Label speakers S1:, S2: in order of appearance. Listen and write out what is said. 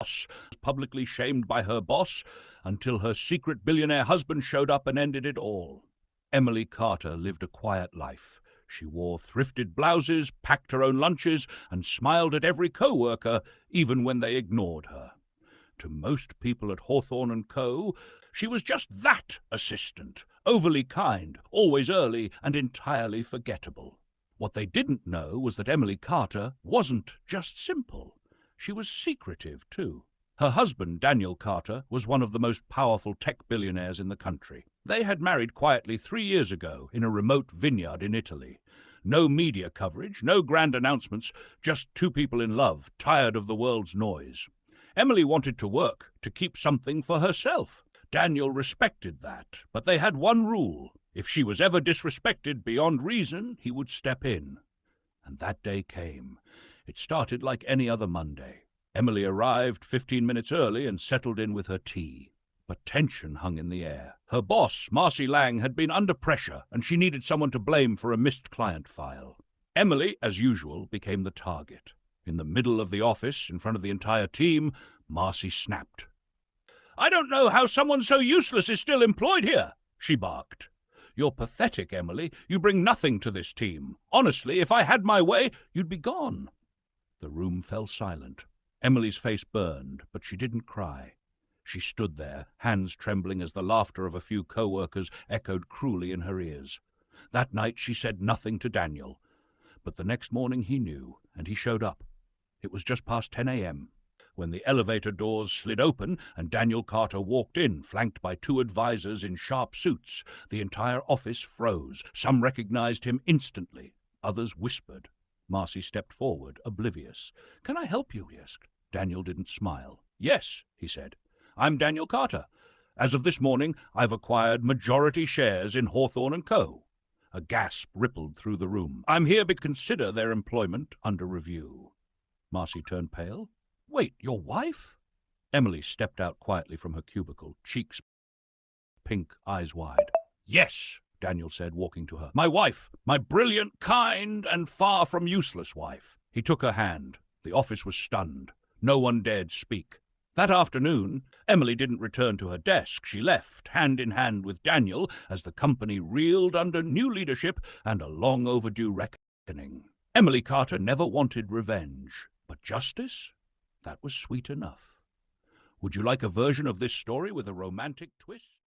S1: was publicly shamed by her boss until her secret billionaire husband showed up and ended it all. Emily Carter lived a quiet life. She wore thrifted blouses, packed her own lunches, and smiled at every co-worker, even when they ignored her. To most people at Hawthorne & Co., she was just that assistant, overly kind, always early, and entirely forgettable. What they didn't know was that Emily Carter wasn't just simple. She was secretive, too. Her husband, Daniel Carter, was one of the most powerful tech billionaires in the country. They had married quietly 3 years ago in a remote vineyard in Italy. No media coverage, no grand announcements, just two people in love, tired of the world's noise. Emily wanted to work, to keep something for herself. Daniel respected that, but they had one rule. If she was ever disrespected beyond reason, he would step in. And that day came. It started like any other Monday. Emily arrived 15 minutes early and settled in with her tea. But tension hung in the air. Her boss, Marcy Lang, had been under pressure, and she needed someone to blame for a missed client file. Emily, as usual, became the target. In the middle of the office, in front of the entire team, Marcy snapped. "I don't know how someone so useless is still employed here," she barked. "You're pathetic, Emily. You bring nothing to this team. Honestly, if I had my way, you'd be gone." The room fell silent. Emily's face burned, but she didn't cry. She stood there, hands trembling as the laughter of a few co-workers echoed cruelly in her ears. That night she said nothing to Daniel. But the next morning he knew, and he showed up. It was just past 10 a.m. when the elevator doors slid open and Daniel Carter walked in, flanked by two advisors in sharp suits. The entire office froze. Some recognized him instantly. Others whispered. Marcy stepped forward, oblivious. "Can I help you?" he asked. Daniel didn't smile. "Yes," he said. "I'm Daniel Carter. As of this morning, I've acquired majority shares in Hawthorne & Co." A gasp rippled through the room. "I'm here to consider their employment under review." Marcy turned pale. "Wait, your wife?" Emily stepped out quietly from her cubicle, cheeks pink, eyes wide. "Yes," Daniel said, walking to her. "My wife, my brilliant, kind, and far from useless wife." He took her hand. The office was stunned. No one dared speak. That afternoon, Emily didn't return to her desk. She left, hand in hand with Daniel, as the company reeled under new leadership and a long overdue reckoning. Emily Carter never wanted revenge, but justice? That was sweet enough. Would you like a version of this story with a romantic twist?